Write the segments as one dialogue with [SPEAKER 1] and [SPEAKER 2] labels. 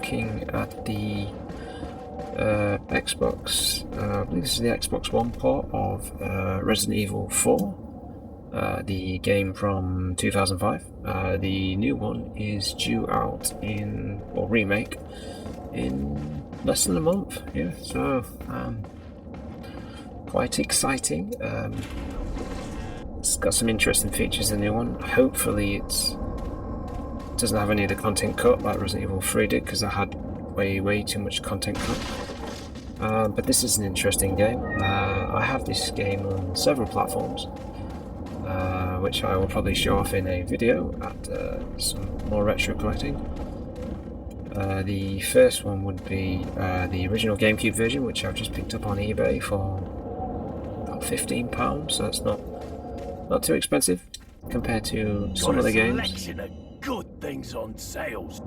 [SPEAKER 1] looking at the Xbox, I believe this is the Xbox One port of Resident Evil 4, the game from 2005. The new one is due out or remake, in less than a month. Yeah, so quite exciting. It's got some interesting features, the new one. Hopefully it doesn't have any of the content cut like Resident Evil 3 did, because that had way too much content cut. But this is an interesting game. I have this game on several platforms, which I will probably show off in a video at some more retro collecting. The first one would be the original GameCube version, which I've just picked up on eBay for about £15, so that's not too expensive compared to some of the games.
[SPEAKER 2] Selection of good things on sales.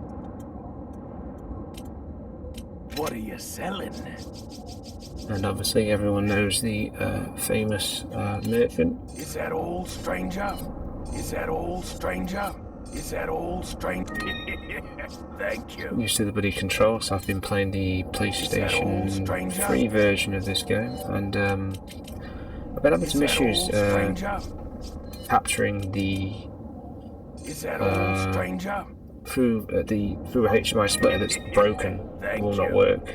[SPEAKER 2] What are you selling?
[SPEAKER 1] And obviously everyone knows the famous merchant.
[SPEAKER 2] Is that all, stranger? Is that all, stranger? Is that all, stranger? Thank you.
[SPEAKER 1] Used to the bloody controls. I've been playing the PlayStation 3 version of this game, and I've been having some issues capturing the through a HDMI splitter that's broken. It will not work.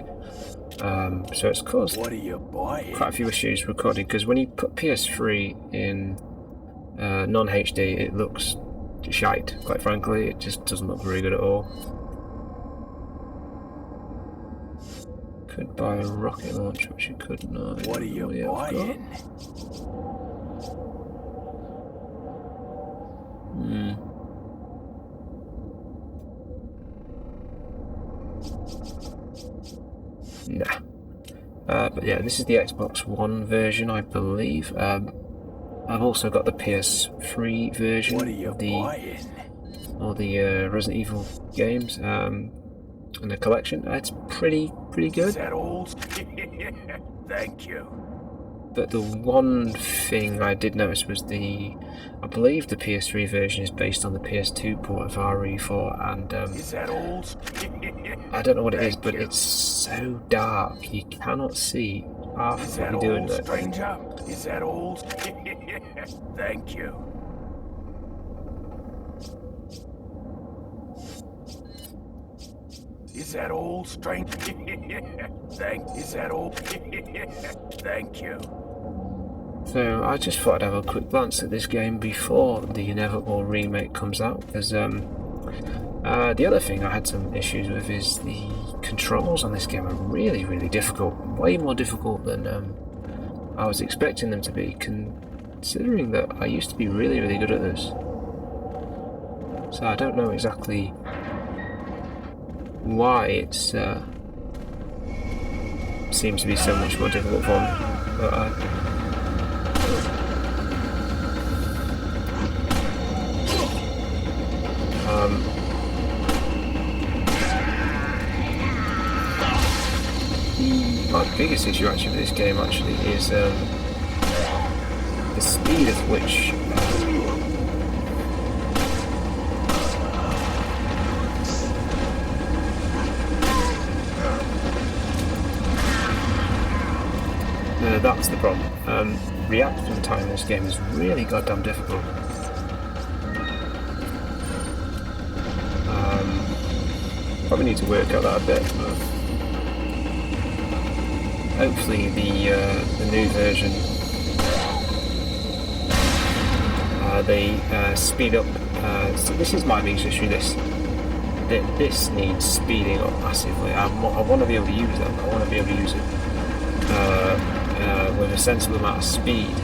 [SPEAKER 1] So it's caused quite a few issues recording, because when you put PS3 in non-HD, it looks shite, quite frankly. It just doesn't look very good at all. Could buy a rocket launcher, which you could not.
[SPEAKER 2] What are you buying? Nah. But yeah, this is the Xbox One version, I believe. I've also got the PS3 version of the Resident Evil games in the collection. It's pretty good. Is that all? Thank you.
[SPEAKER 1] But the one thing I did notice was I believe the PS3 version is based on the PS2 port of RE4, and
[SPEAKER 2] is that all?
[SPEAKER 1] I don't know what it is, but it's so dark you cannot see half of what you're doing.
[SPEAKER 2] Stranger? Is that all? Thank you. Is that all, stranger? Is that all? Thank you.
[SPEAKER 1] So I just thought I'd have a quick glance at this game before the inevitable remake comes out, because the other thing I had some issues with is the controls on this game are really difficult. Way more difficult than I was expecting them to be, considering that I used to be really good at this. So I don't know exactly why it seems to be so much more difficult for me. But my biggest issue actually with this game is the speed at which that's the problem. Reaction time in this game is really goddamn difficult. Probably need to work out that a bit, but hopefully the new version they speed up. So this is my biggest issue. This needs speeding up massively. I want to be able to use them. I want to be able to use it with a sensible amount of speed.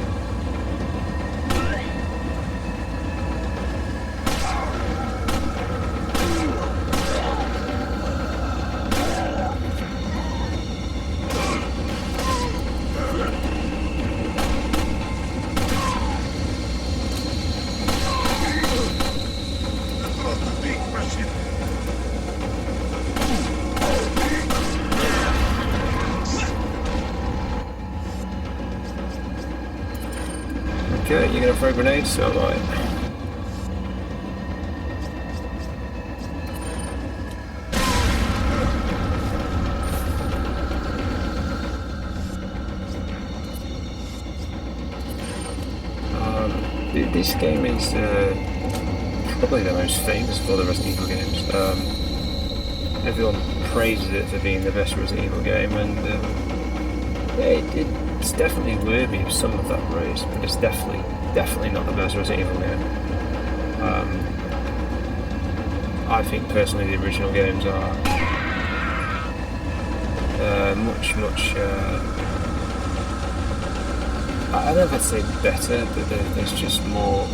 [SPEAKER 1] Okay, you're gonna throw grenades, so right. This game is probably the most famous of all the Resident Evil games. Everyone praises it for being the best Resident Evil game, and it's definitely worthy of some of that praise, but it's definitely not the best Resident Evil game. I think personally the original games are much I don't know if I'd say better, but there's just more.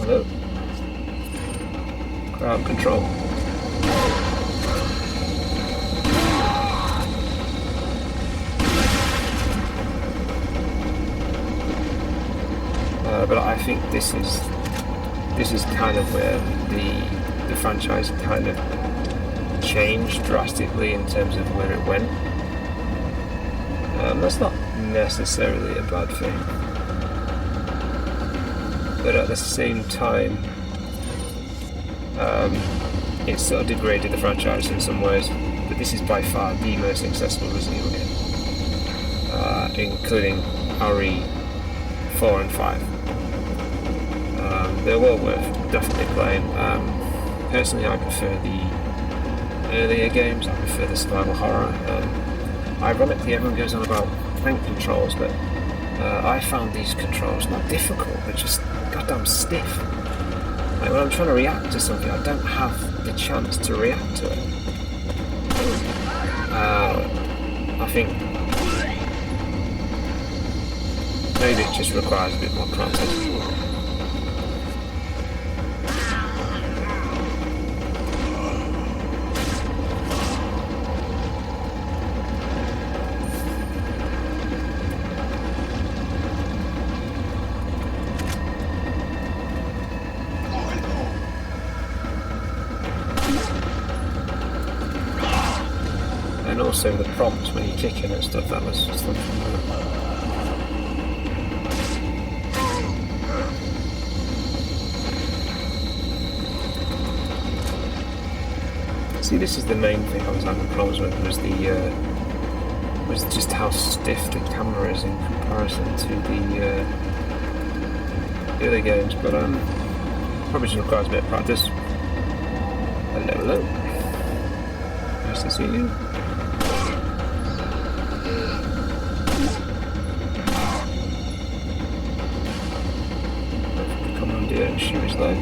[SPEAKER 1] Hello. Crowd control. But I think this is kind of where the franchise kind of changed drastically in terms of where it went. That's not necessarily a bad thing, but at the same time, it sort of degraded the franchise in some ways. But this is by far the most accessible Resident Evil game, including RE 4 and 5. They're well worth definitely playing. Personally, I prefer the earlier games. I prefer the survival horror. Ironically, everyone goes on about tank controls, but I found these controls not difficult, but just goddamn stiff. Like when I'm trying to react to something, I don't have the chance to react to it. I think maybe it just requires a bit more practice. And also the prompts when you kick in and stuff, that was just something. See, this is the main thing I was having problems with, was just how stiff the camera is in comparison to the other games, but probably just requires a bit of practice. Hello. Nice to see you. Commandeer and shoot his leg.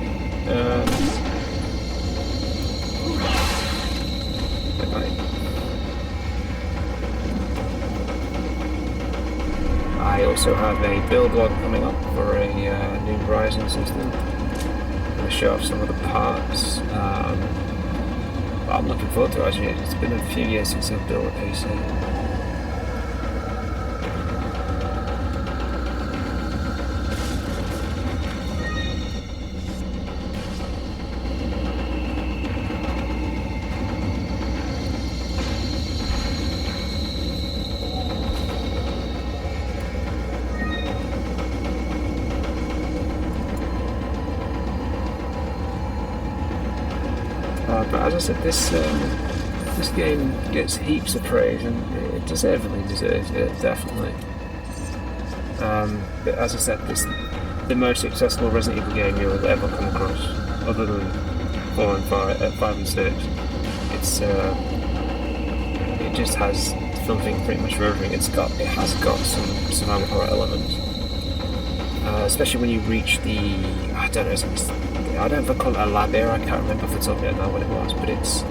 [SPEAKER 1] I also have a build log coming up for a new Ryzen system. I'm going to show off some of the parts. I'm looking forward to it actually. It's been a few years since I've built a PC. But as I said, this game gets heaps of praise, and it deservedly deserves it, definitely. But as I said, this the most accessible Resident Evil game you'll ever come across, other than 4 and 5 and 6. It's it just has something pretty much for everything. It has got some survival horror elements, especially when you reach the I don't know if I call it a lab area. I can't remember off the top of my head now what it was, but it's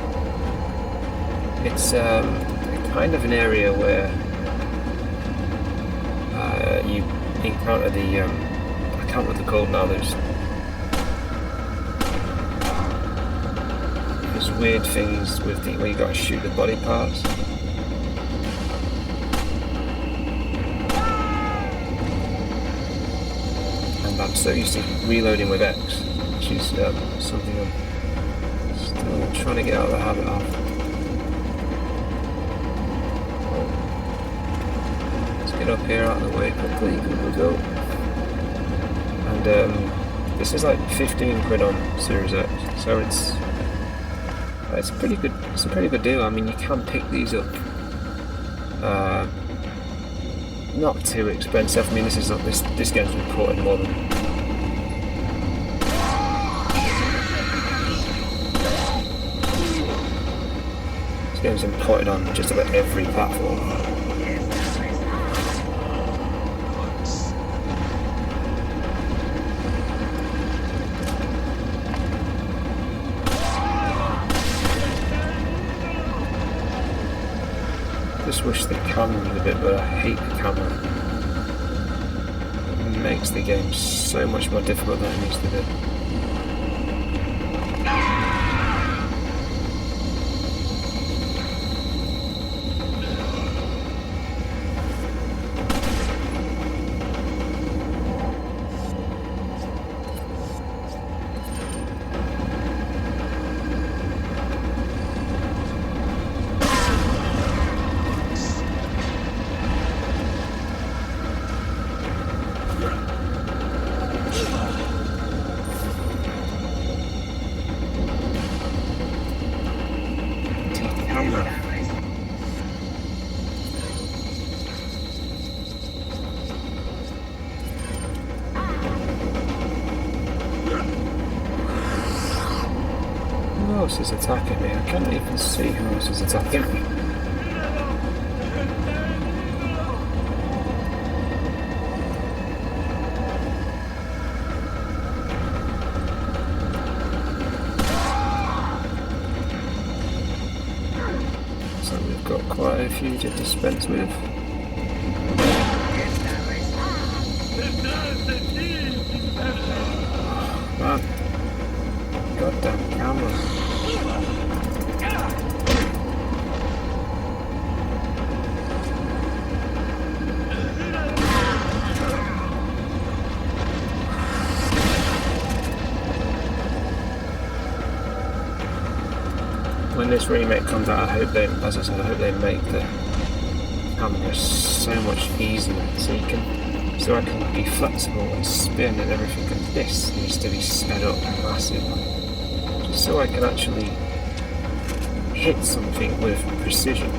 [SPEAKER 1] kind of an area where you encounter the I can't remember what they're called now. There's weird things with where you got to shoot the body parts. And I'm so used to reloading with X, which is something I'm still trying to get out of the habit of. Let's get up here out of the way quickly, good we go. And this is like 15 quid on Series X, so it's a pretty good deal. I mean, you can pick these up not too expensive. I mean, this game's been ported more than. This game's been ported on just about every platform. Just wish the camera was a bit better. I hate the camera. It makes the game so much more difficult than it needs to be. Who else is attacking me? I can't even see who else is attacking me. So we've got quite a few to dispense with. Man. Goddamn camera. When this remake comes out, I hope they, as I said, I hope they make the camera so much easier so I can be flexible and spin and everything, and this needs to be sped up massively. Just so I can actually hit something with precision.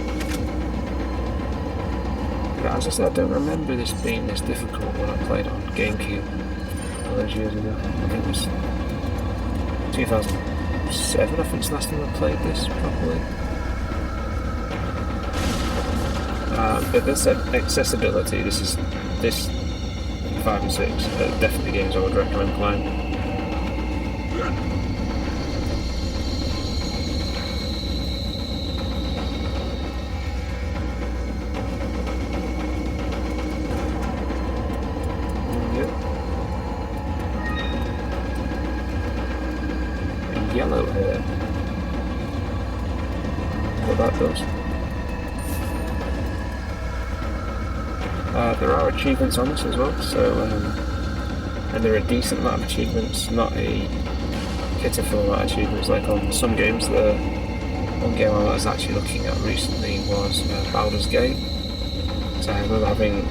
[SPEAKER 1] But as I said, I don't remember this being this difficult when I played on GameCube all those years ago. I think it was 2007, I think it's the last time I played this properly. But this accessibility, this 5 and 6 are definitely games I would recommend playing. Yep. Yellow hair. What that does. There are achievements on this as well, so and there are a decent amount of achievements, not a pitiful amount of achievements like on some games. The one game I was actually looking at recently was Baldur's Gate, so I remember having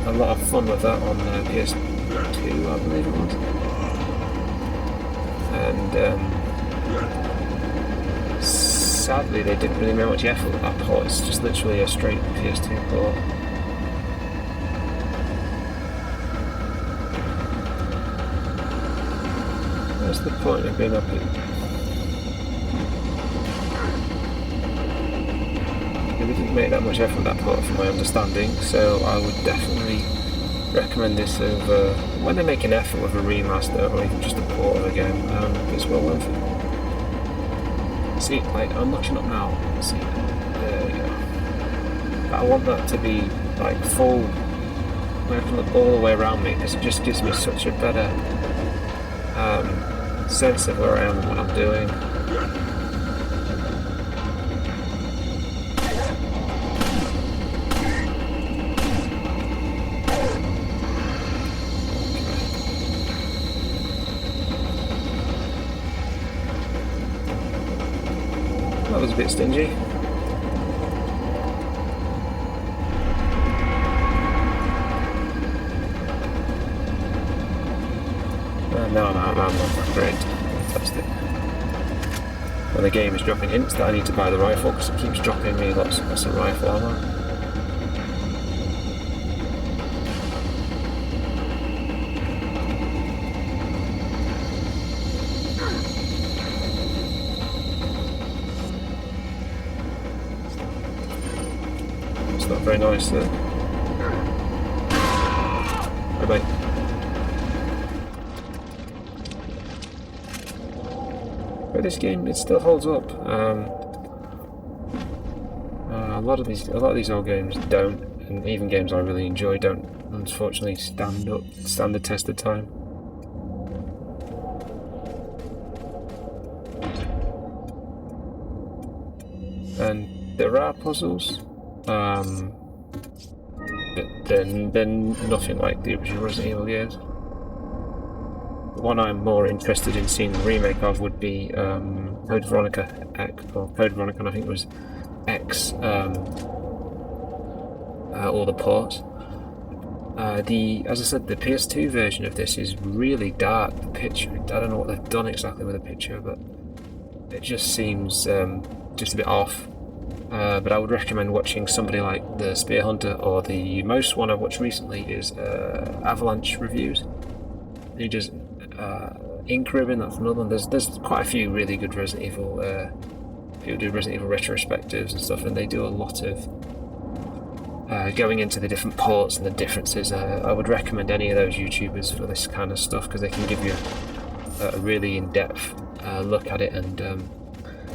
[SPEAKER 1] a lot of fun with that on PS2, I believe it was. And sadly they didn't really make much effort with that port. It's just literally a straight PS2 port. What's the point of being up here? They didn't make that much effort with that port from my understanding, so I would definitely recommend this over when they make an effort with a remaster or even just a port of a game. It's well worth it. See, like, I'm watching up now. See, there we go. But I want that to be like full, where I can look all the way around me, because it just gives me such a better sense of where I am and what I'm doing. That was a bit stingy. No, great, fantastic. When the game is dropping hints that I need to buy the rifle because it keeps dropping me lots of rifle ammo. very nice there. Bye-bye. But this game, it still holds up. A lot of these old games don't, and even games I really enjoy don't, unfortunately, stand the test of time. And there are puzzles, but they're nothing like the original Resident Evil games. The one I'm more interested in seeing the remake of would be Code Veronica X, or Code Veronica, I think it was X, all the ports. As I said, the PS2 version of this is really dark. The picture, I don't know what they've done exactly with the picture, but it just seems just a bit off. But I would recommend watching somebody like the Spear Hunter, or the most one I've watched recently is Avalanche Reviews. He does Ink Ribbon, that's another one. There's quite a few really good Resident Evil people do Resident Evil retrospectives and stuff, and they do a lot of going into the different ports and the differences. I would recommend any of those YouTubers for this kind of stuff, because they can give you a really in-depth look at it, and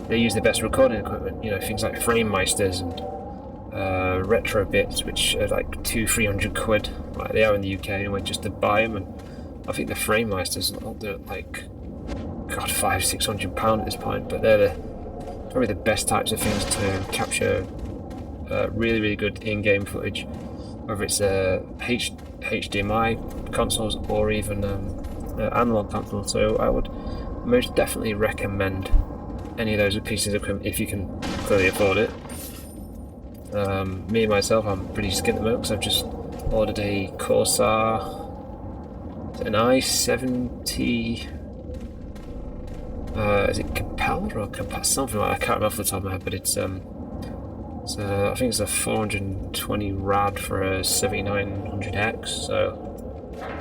[SPEAKER 1] they use the best recording equipment, you know, things like frame meisters and retro bits, which are like 200-300 quid, like they are in the UK anyway, just to buy them. And I think the frame meisters, they're like, God, £500-600 at this point, but they're probably the best types of things to capture really, really good in-game footage, whether it's HDMI consoles or even analog consoles. So I would most definitely recommend any of those pieces of equipment if you can clearly afford it. Me myself, I'm pretty skint at the moment because I've just ordered a Corsair, an i70. Is it Capella or something like that? I can't remember off the top of my head, but it's I think it's a 420 rad for a 7900X. So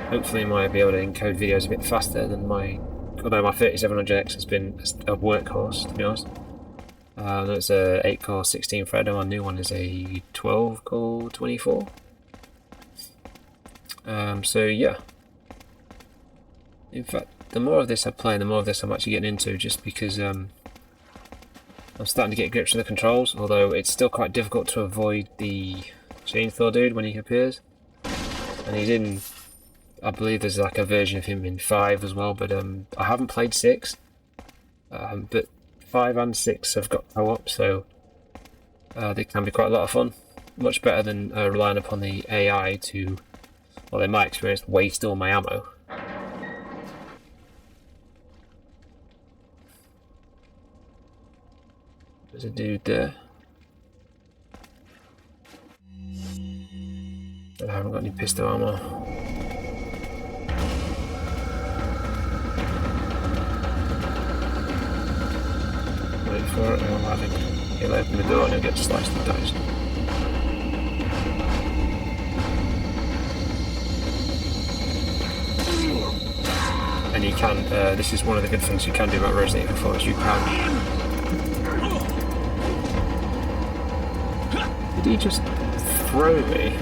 [SPEAKER 1] hopefully I might be able to encode videos a bit faster than although my 3700X has been a workhorse, to be honest. It's a 8-core 16 thread, and my new one is a 12-core 24. So yeah. In fact, the more of this I play, the more of this I'm actually getting into, just because I'm starting to get grips with the controls, although it's still quite difficult to avoid the chainsaw dude when he appears. And he's in, I believe there's like a version of him in 5 as well, but I haven't played 6. But 5 and 6 have got co-op, so they can be quite a lot of fun. Much better than relying upon the AI to, well, in my experience, waste all my ammo. There's a dude there. I haven't got any pistol ammo. Wait for it, he'll open the door and he'll get sliced and diced. And you can, this is one of the good things you can do about Resident Evil 4, is you can... Did he just throw me?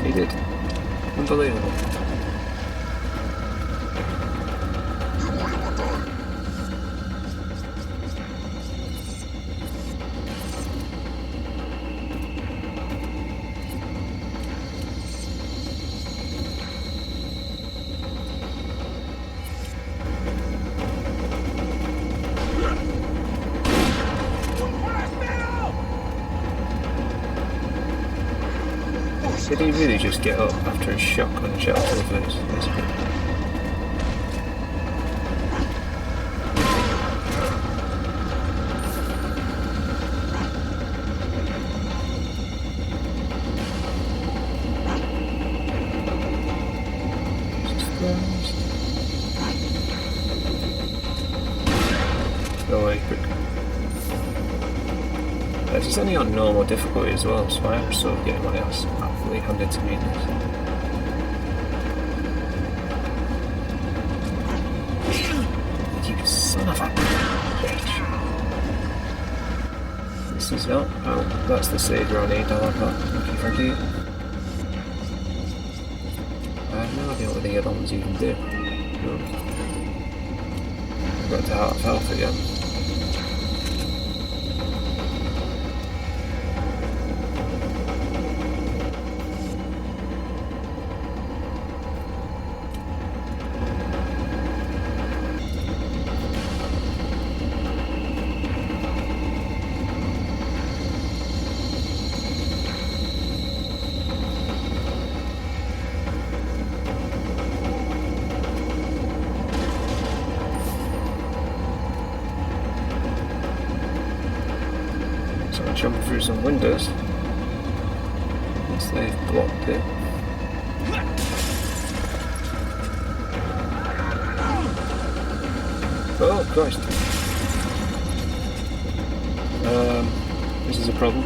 [SPEAKER 1] He did. Unbelievable. Did he really just get up after a shotgun shot to the face? Go away quick. This is only on normal difficulty as well, so I am sort of getting my ass absolutely handed to me in this. You son of a bitch.
[SPEAKER 2] This is not. Oh, that's the saver I need. I'll have that. Thank you. I have no idea what the add-ons even do. I've got to half health again. Jump through some windows once they've blocked it. Oh Christ! This is a problem.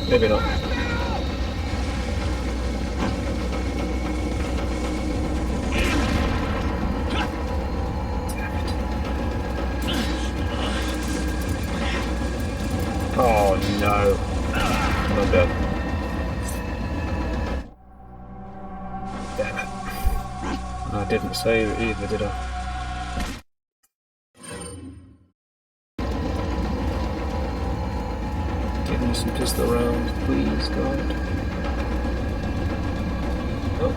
[SPEAKER 2] Maybe not. Oh no, I'm dead. Damn it. I didn't save it either, did I? Give me some pistol rounds, please, God. Oh.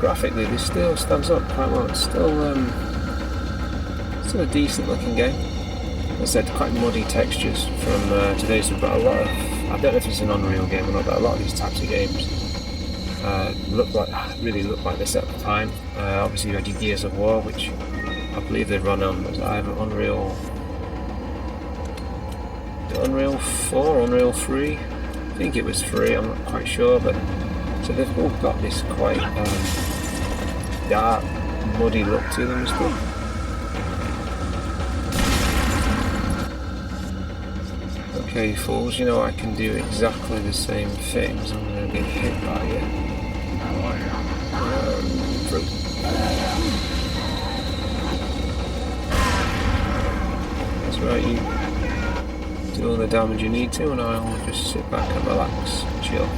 [SPEAKER 2] Graphically, this still stands up quite well. It's still a decent looking game. As I said, quite muddy textures from today's, but a lot of, I don't know if it's an Unreal game or not, but a lot of these types of games really look like this at the time. Obviously you had your Gears of War, which I believe they run on, was either Unreal 4, Unreal 3? I think it was 3, I'm not quite sure, but so they've all got this quite dark, muddy look to them and stuff. Okay, fools, you know I can do exactly the same things. I'm going to get hit by you. That's right, you do all the damage you need to, and I'll just sit back and relax and chill.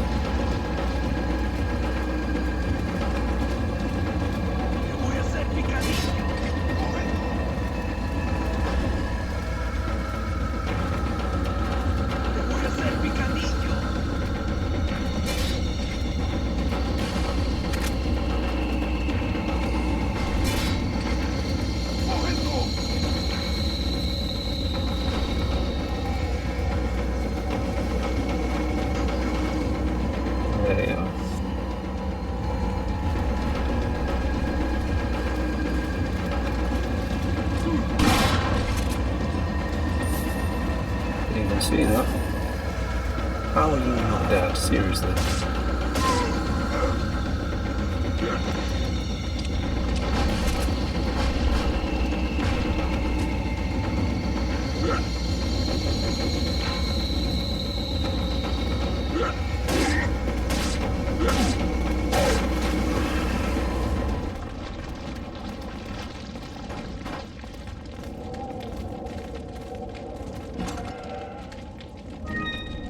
[SPEAKER 2] See that? How are you not dead? Seriously?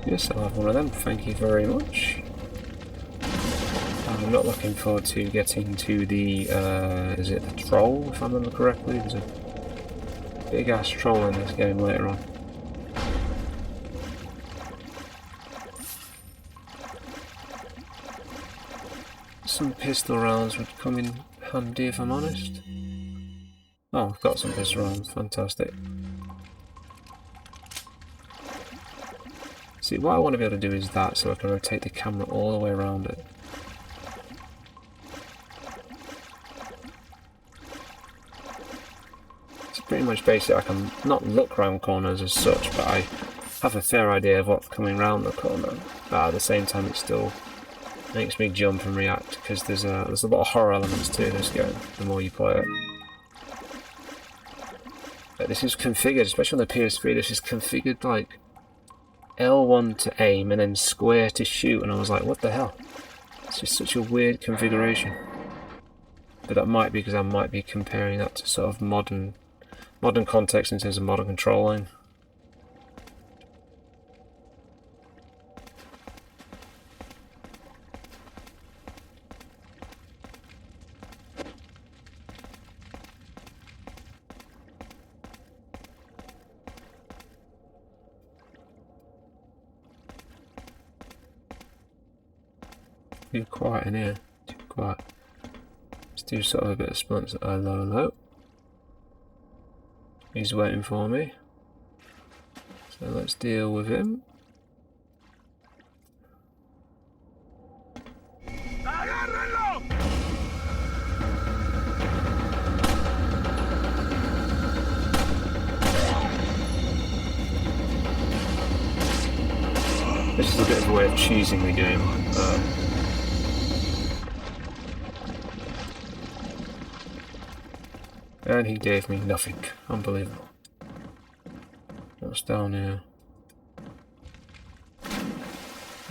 [SPEAKER 2] Yes, I'll have one of them, thank you very much. I'm not looking forward to getting to the, is it the troll, if I remember correctly? There's a big ass troll in this game later on. Some pistol rounds would come in handy if I'm honest. Oh, I've got some pistol rounds, fantastic. See, what I want to be able to do is that, so I can rotate the camera all the way around it. It's pretty much basic. I can not look round corners as such, but I have a fair idea of what's coming round the corner. But at the same time, it still makes me jump and react, because there's a lot of horror elements to this game, the more you play it. But this is configured, especially on the PS3, this is configured like L1 to aim and then square to shoot, and I was like, what the hell?
[SPEAKER 1] It's just such a weird configuration. But that might be because I might be comparing that to sort of modern context in terms of modern controlling. Too quiet in here. Too quiet. Let's do sort of a bit of splints. Hello. He's waiting for me. So let's deal with him. This is a bit of a way of choosing the game. And he gave me nothing. Unbelievable. What's down here?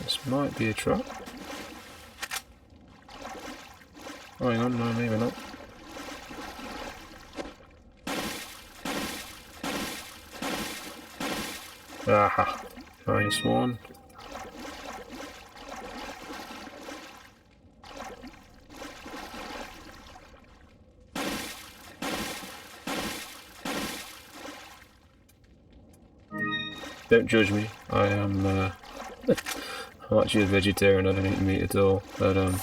[SPEAKER 1] This might be a trap. Oh, hang on, no, maybe not. Aha, -1. Don't judge me. I am. I'm actually a vegetarian. I don't eat meat at all. But I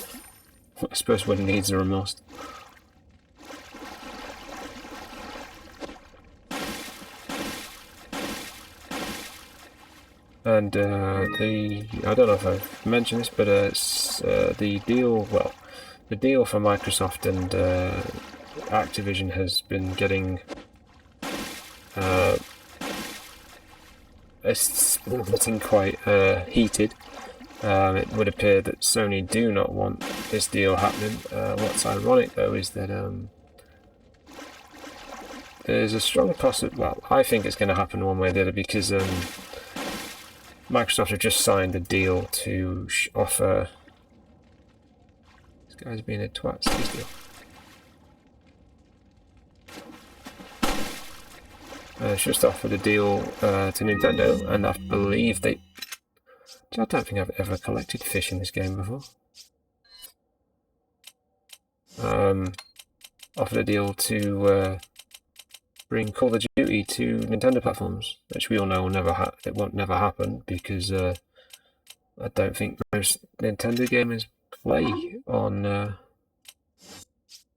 [SPEAKER 1] suppose when needs are a must. And I don't know if I've mentioned this, but it's the deal. Well, the deal for Microsoft and Activision has been getting. It's getting quite heated. It would appear that Sony do not want this deal happening. What's ironic though is that there's a strong possibility. Well, I think it's going to happen one way or the other because Microsoft have just signed a deal to offer. This guy's being a twat. Still. Just offered a deal to Nintendo, and I believe they. I don't think I've ever collected fish in this game before. Offered a deal to bring Call of Duty to Nintendo platforms, which we all know it won't never happen because I don't think most Nintendo gamers play on.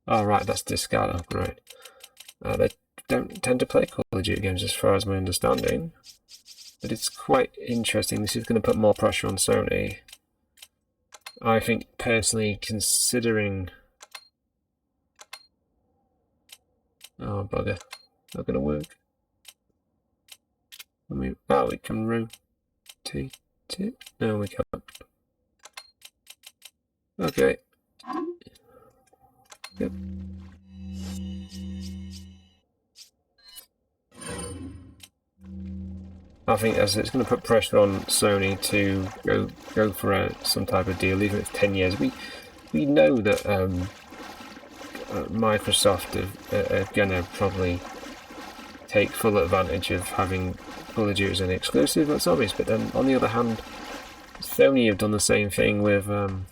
[SPEAKER 1] Oh right, that's discard upgrade. They don't tend to play Call of Duty games as far as my understanding. But it's quite interesting. This is going to put more pressure on Sony. I think personally, considering... Oh, bugger. Not going to work. We can rotate it. No, we can't. Okay. Yep. I think as it's going to put pressure on Sony to go for some type of deal, even if it's 10 years. We know that Microsoft are going to probably take full advantage of having Call of Duty as an exclusive. That's obvious. But then on the other hand, Sony have done the same thing with oh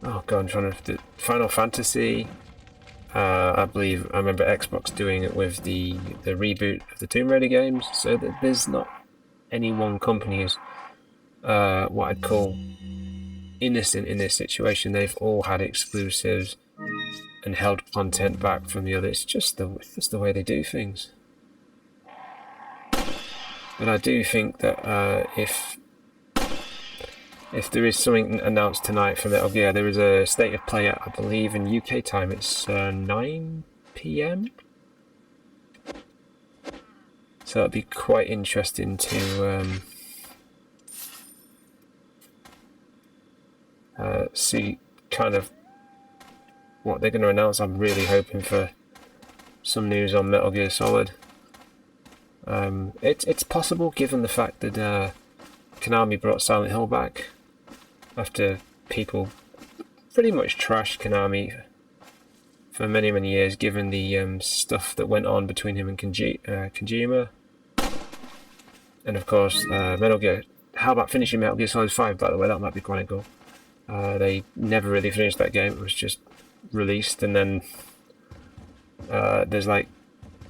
[SPEAKER 1] god, I'm trying to Final Fantasy. I remember Xbox doing it with the reboot of the Tomb Raider games, so that there's not any one company who's what I'd call innocent in this situation. They've all had exclusives and held content back from the other. It's just the way they do things. But I do think that if there is something announced tonight from Metal Gear, there is a state of play at, I believe in UK time, it's 9 PM. So it'd be quite interesting to see kind of what they're going to announce. I'm really hoping for some news on Metal Gear Solid. It's possible given the fact that Konami brought Silent Hill back after people pretty much trashed Konami for many, many years, given the stuff that went on between him and Kojima. And of course, Metal Gear. How about finishing Metal Gear Solid 5, by the way? That might be quite cool. They never really finished that game. It was just released, and then there's like,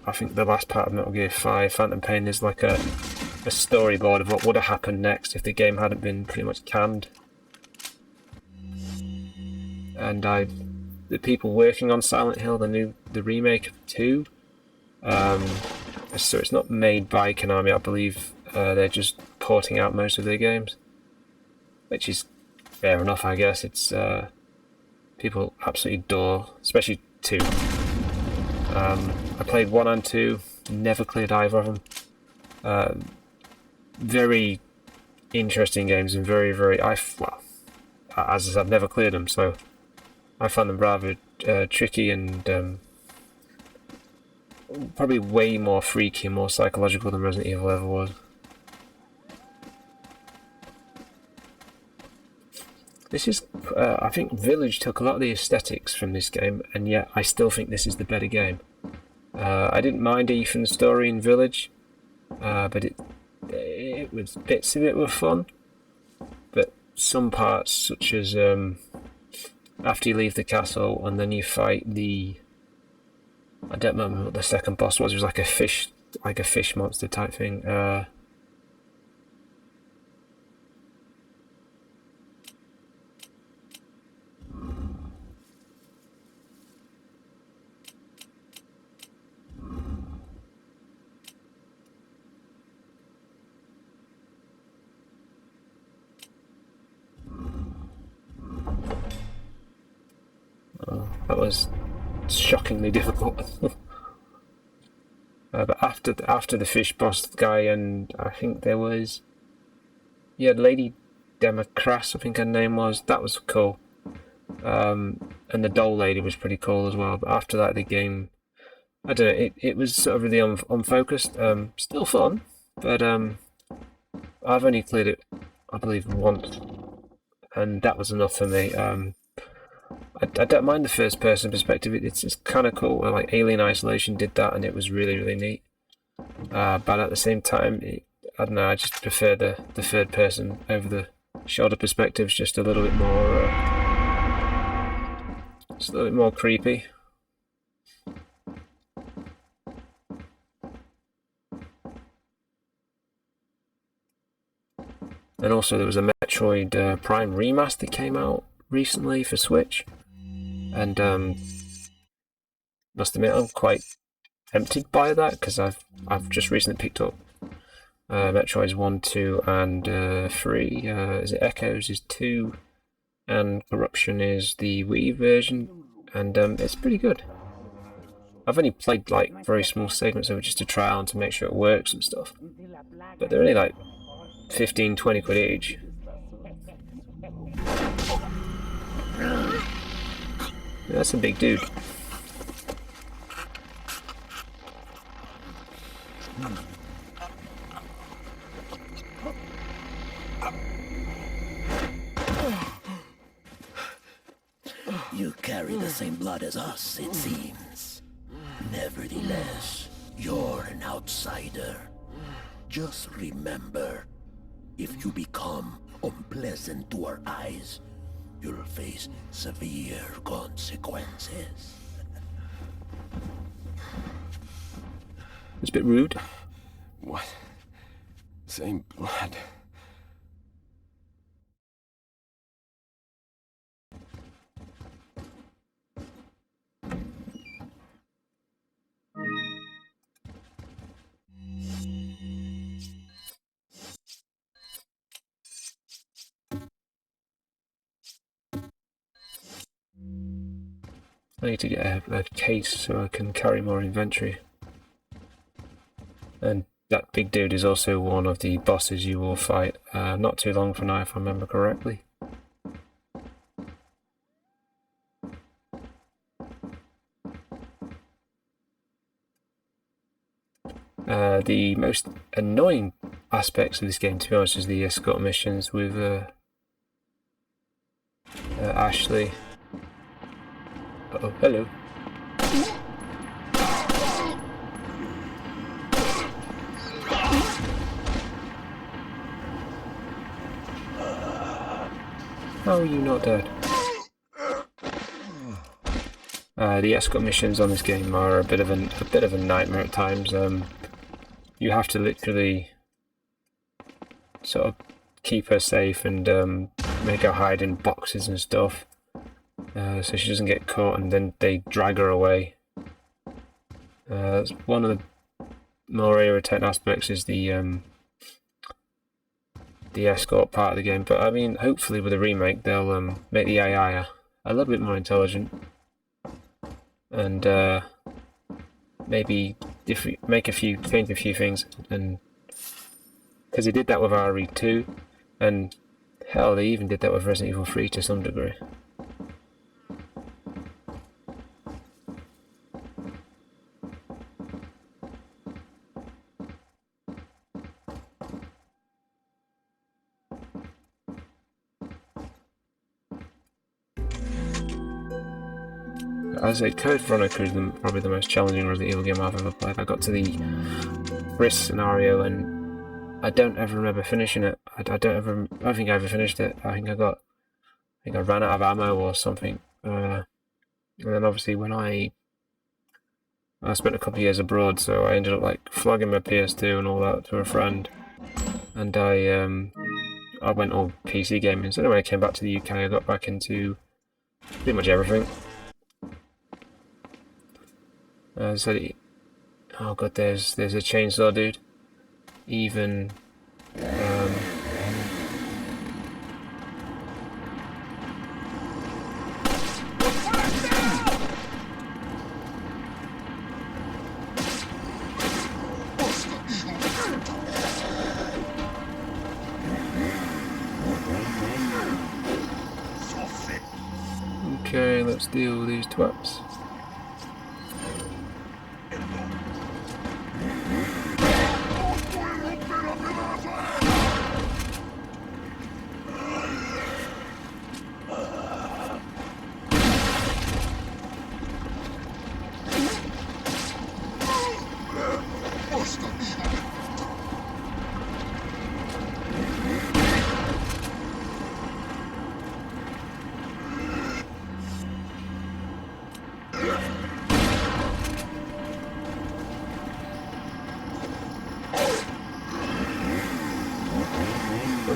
[SPEAKER 1] I think the last part of Metal Gear 5, Phantom Pain, is like a storyboard of what would have happened next if the game hadn't been pretty much canned. And the people working on Silent Hill, the remake of 2, so it's not made by Konami, I believe. They're just porting out most of their games, which is fair enough, I guess. It's people absolutely adore, especially 2. I played 1 and 2, never cleared either of them. Very interesting games, and very, very. Well, as I said, I've never cleared them, so I found them rather tricky and probably way more freaky and more psychological than Resident Evil ever was. This is, I think Village took a lot of the aesthetics from this game, and yet I still think this is the better game. I didn't mind Ethan's story in Village, but it was, bits of it were fun, but some parts, such as after you leave the castle and then you fight I don't remember what the second boss was. It was like a fish monster type thing. That was shockingly difficult. But after the fish boss guy, and I think there was, Lady Democras, I think her name was. That was cool. And the doll lady was pretty cool as well. But after that, the game, I don't know, it was sort of really unfocused. Still fun, but I've only cleared it, I believe, once, and that was enough for me. I don't mind the first person perspective. It's kind of cool. Like Alien Isolation did that, and it was really, really neat. But at the same time, I don't know. I just prefer the third person over the shoulder perspectives. Just a little bit more creepy. And also, there was a Metroid Prime remaster that came out recently for Switch. And must admit, I'm quite tempted by that, because I've just recently picked up Metroids 1, 2, and 3. Is it Echoes is 2, and Corruption is the Wii version, and it's pretty good. I've only played like very small segments of it just to try out and to make sure it works and stuff, but they're only like 15-20 quid each. That's a big dude.
[SPEAKER 3] You carry the same blood as us, it seems. Nevertheless, you're an outsider. Just remember, if you become unpleasant to our eyes, you'll face severe consequences.
[SPEAKER 1] It's a bit rude.
[SPEAKER 4] What? Same blood.
[SPEAKER 1] I need to get a case so I can carry more inventory. And that big dude is also one of the bosses you will fight not too long from now, if I remember correctly. The most annoying aspects of this game, to be honest, is the escort missions with Ashley. Uh-oh, hello. How are you not dead? The escort missions on this game are a bit of a nightmare at times. You have to literally sort of keep her safe and make her hide in boxes and stuff, so she doesn't get caught, and then they drag her away. That's one of the more irritating aspects, is the escort part of the game. But I mean, hopefully with a remake they'll make the AI a little bit more intelligent, and maybe change a few things, and because they did that with RE2, and hell, they even did that with Resident Evil 3 to some degree. As I say, Code Veronica is probably the most challenging Resident Evil game I've ever played. I got to the Briss scenario and I don't ever remember finishing it. I don't think I ever finished it. I think I ran out of ammo or something. And then obviously when I spent a couple of years abroad, so I ended up like flogging my PS2 and all that to a friend, and I went all PC gaming. So then when I came back to the UK, I got back into pretty much everything. Oh god, there's a chainsaw dude. Even okay, let's deal with these twats.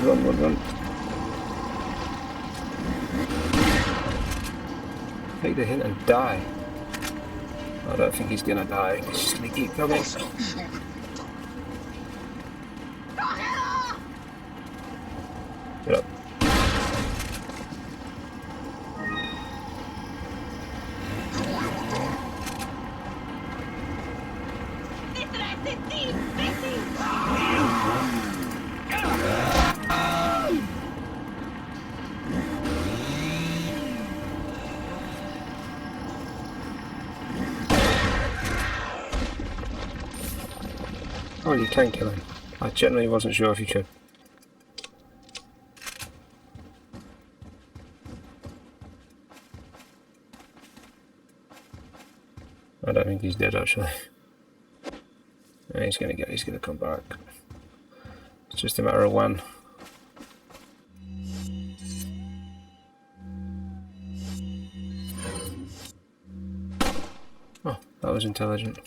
[SPEAKER 1] Run. Take the hint and die. I don't think he's gonna die. He's just gonna keep coming. Get up. Oh, you can kill him. I generally wasn't sure if you could. I don't think he's dead actually. He's gonna come back. It's just a matter of when. Oh, that was intelligent.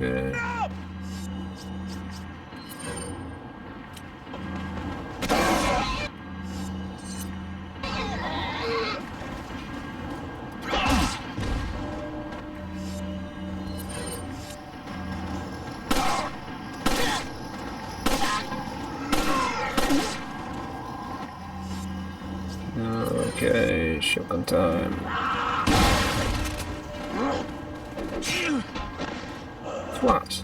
[SPEAKER 1] Okay. Okay, shotgun time. What?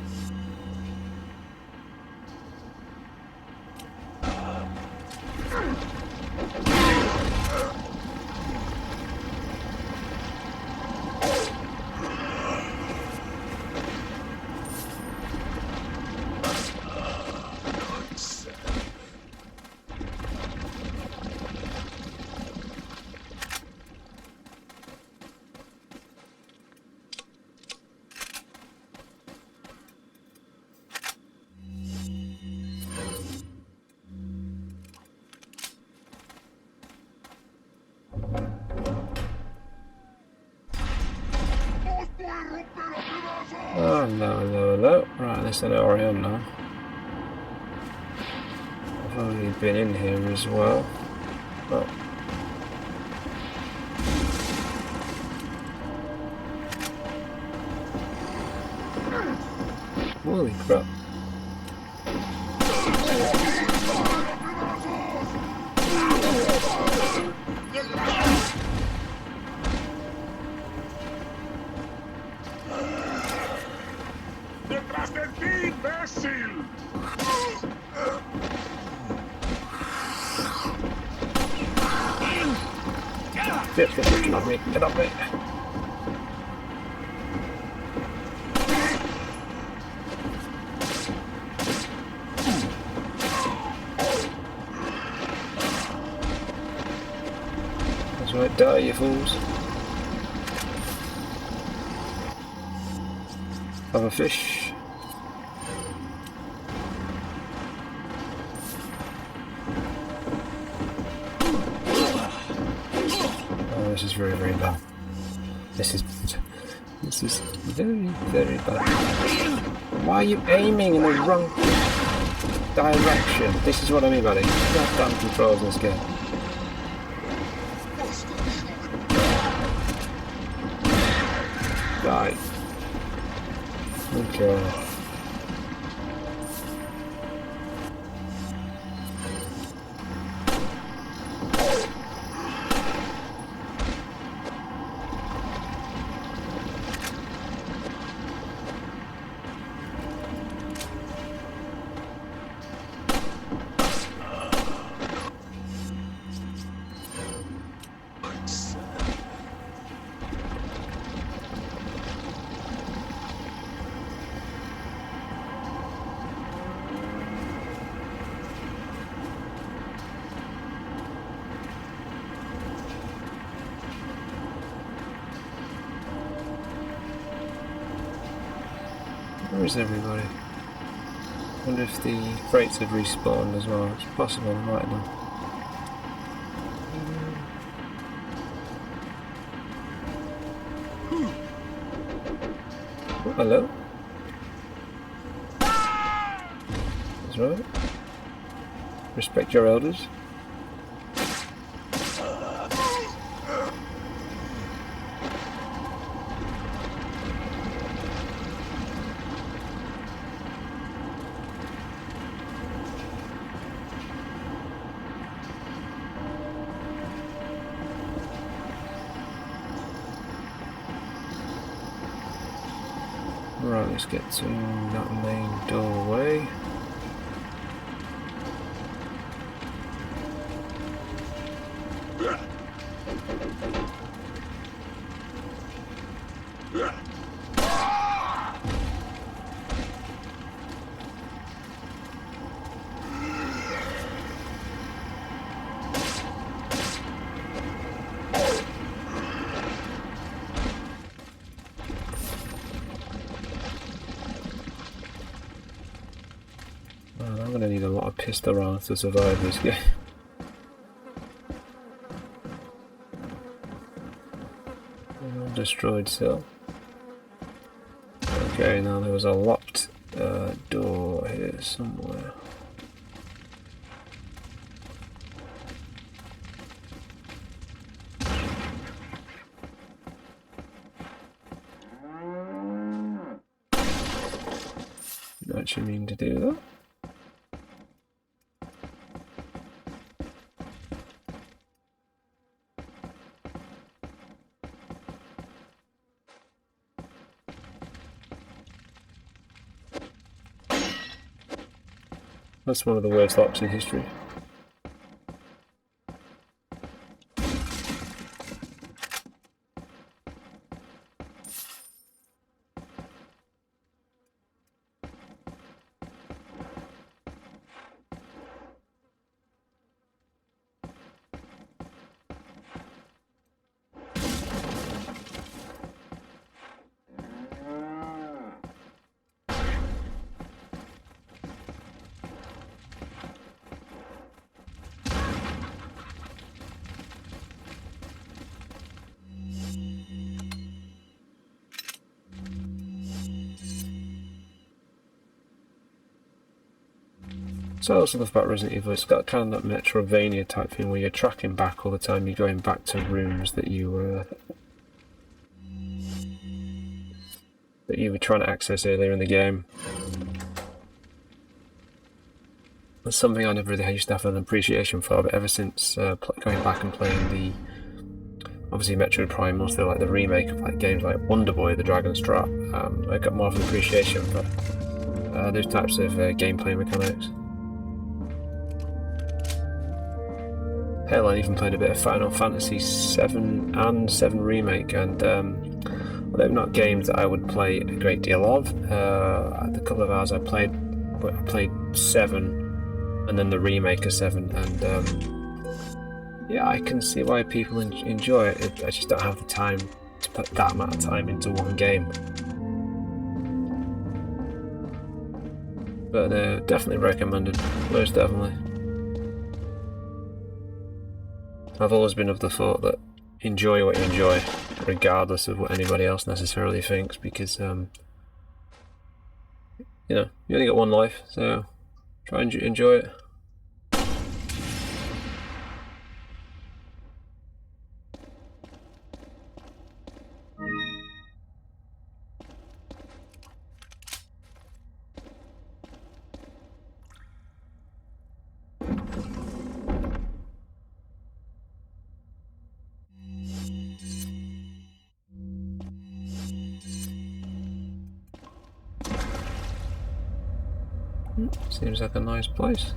[SPEAKER 1] least I know where I am now. I've already been in here as well. Oh. Holy crap.
[SPEAKER 5] ¡Detrás de ti, imbécil!
[SPEAKER 1] Get off me, get off me. That's right, die, you fools. Have a fish. Oh, this is very, very bad. This is very, very bad. Why are you aiming in the wrong direction? This is what I mean by the goddamn controls in this game. Die. Okay. Where is everybody? I wonder if the crates have respawned as well. It's possible, I might know. Oh, hello? That's right. Respect your elders. Right, let's get to that main doorway. I'm going to need a lot of pistol rounds to survive this game. Destroyed cell. Okay, now there was a locked door here somewhere. Didn't actually mean to do that. That's one of the worst locks in history. So I also love about Resident Evil, it's got kind of that Metrovania type thing where you're tracking back all the time, you're going back to rooms that you were trying to access earlier in the game. That's something I never really used to have an appreciation for, but ever since going back and playing the, obviously Metroid Prime, also like the remake of like games like Wonder Boy, The Dragon's Trap, I got more of an appreciation for those types of gameplay mechanics. Hell, I even played a bit of Final Fantasy 7 and 7 Remake, and although not games that I would play a great deal of, the couple of hours I played 7 and then the remake of 7, and yeah, I can see why people enjoy it. I just don't have the time to put that amount of time into one game. But definitely recommended, most definitely. I've always been of the thought that enjoy what you enjoy, regardless of what anybody else necessarily thinks, because you know, you only got one life, so try and enjoy it. Seems like a nice place.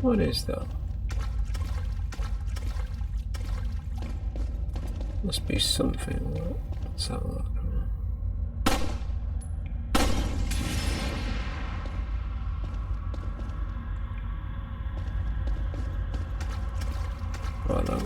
[SPEAKER 1] What is that? Must be something. Let's have a look. Right now.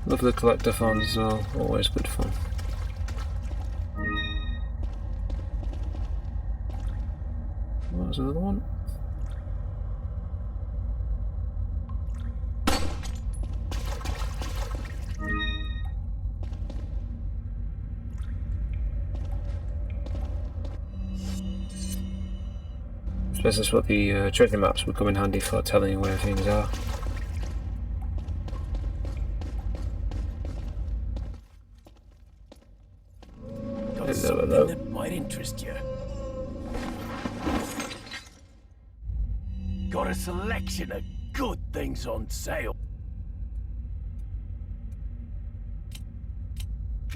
[SPEAKER 1] Love the collectathons as well, always good fun. What was another one? I suppose that's what the treasure maps would come in handy for, telling you where things are.
[SPEAKER 3] Something that might interest you. Got a selection of good things on sale.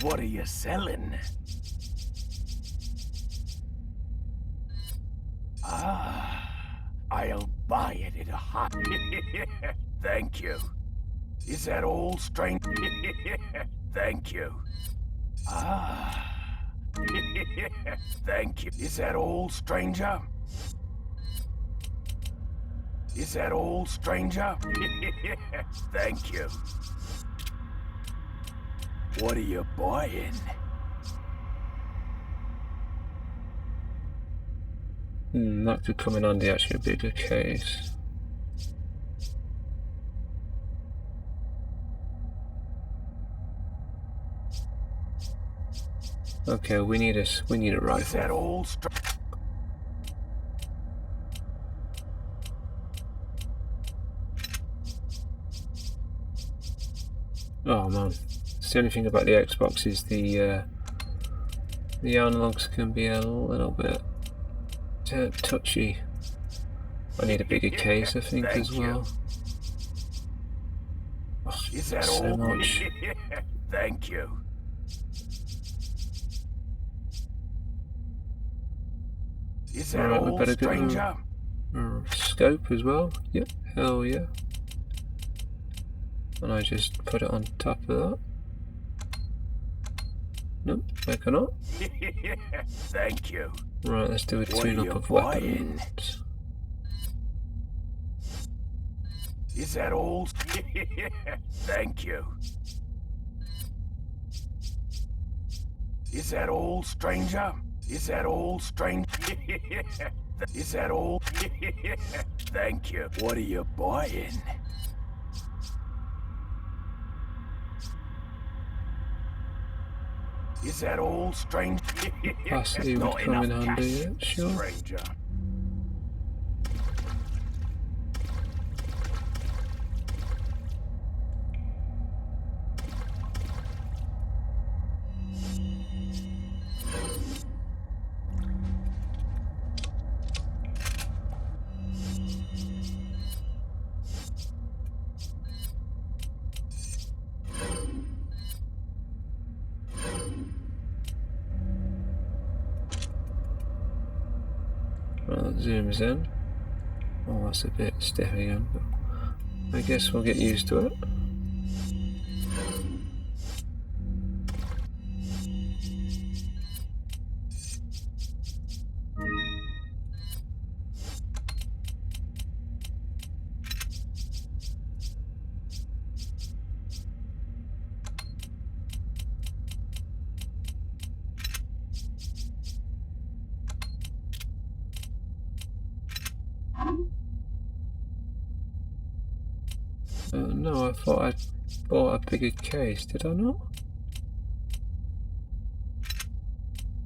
[SPEAKER 3] What are you selling? I'll buy it at a hot. Thank you. Is that all, strange? Thank you. Thank you. Is that all, stranger? Is that all, stranger? Thank you. What are you buying?
[SPEAKER 1] That could come in handy, actually, a bigger case. Okay, we need a rifle.
[SPEAKER 3] Is that all,
[SPEAKER 1] Oh man, it's the only thing about the Xbox is the analogs can be a little bit touchy. I need a bigger case, I think, as well. Oh,
[SPEAKER 3] Is that
[SPEAKER 1] so
[SPEAKER 3] all?
[SPEAKER 1] much.
[SPEAKER 3] Thank you. Is that
[SPEAKER 1] Alright, we
[SPEAKER 3] all,
[SPEAKER 1] better get
[SPEAKER 3] stranger?
[SPEAKER 1] a scope as well. Yep, hell yeah. And I just put it on top of that. Nope, I cannot.
[SPEAKER 3] Thank you.
[SPEAKER 1] Right, let's do a
[SPEAKER 3] What are
[SPEAKER 1] tune-up
[SPEAKER 3] you
[SPEAKER 1] of
[SPEAKER 3] buying?
[SPEAKER 1] weapons.
[SPEAKER 3] Is that all? Thank you. Is that all, stranger? Is that all, stranger? Is that all? Thank you. What are you buying? Is that all, stranger?
[SPEAKER 1] Capacity would
[SPEAKER 3] Not
[SPEAKER 1] come in
[SPEAKER 3] enough
[SPEAKER 1] handy,
[SPEAKER 3] cash,
[SPEAKER 1] yeah, sure.
[SPEAKER 3] stranger.
[SPEAKER 1] Right, that zooms in. Oh, that's a bit stiff again, but I guess we'll get used to it. No, I thought I bought a bigger case, did I not?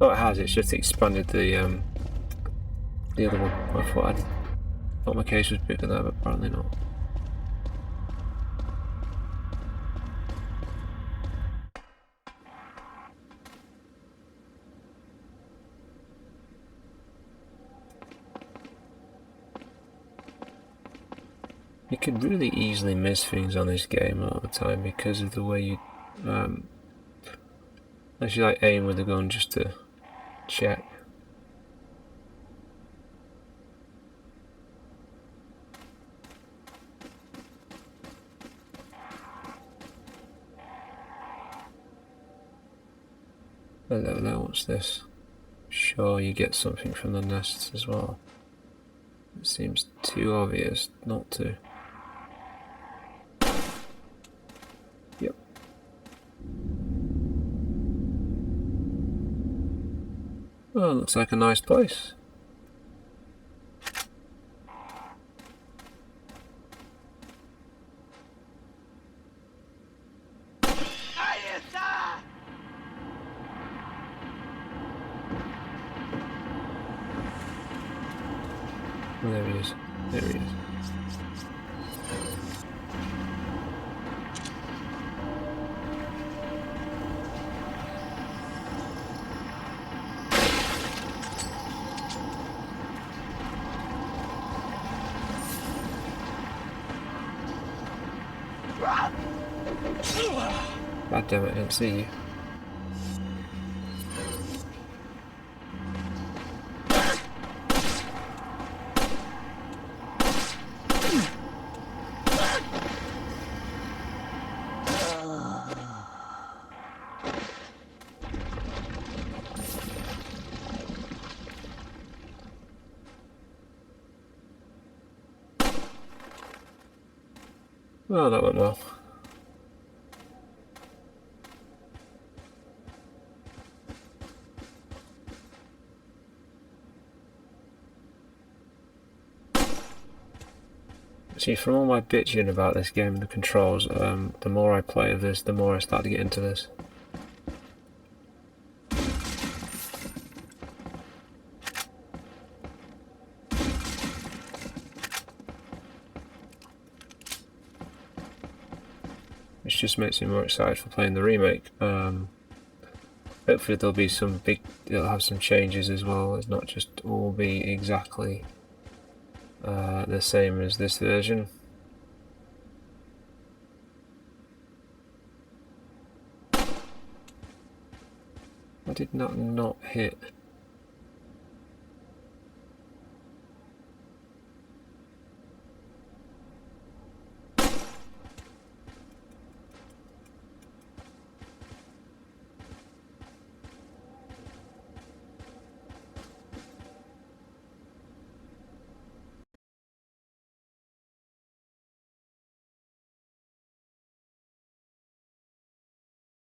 [SPEAKER 1] Oh, it has, it's just expanded the other one. I thought my case was bigger there, but apparently not. You could really easily miss things on this game all the time because of the way you actually like aim with the gun just to check. Hello there, what's this? Sure, you get something from the nests as well. It seems too obvious not to. Yep. Well, looks like a nice place. Oh, there he is. There he is. God damn it, I didn't see you. Well, that went well. See, from all my bitching about this game and the controls, the more I play of this, the more I start to get into this. Which just makes me more excited for playing the remake. Hopefully there'll be it'll have some changes as well. It's not just all be exactly the same as this version. I did not hit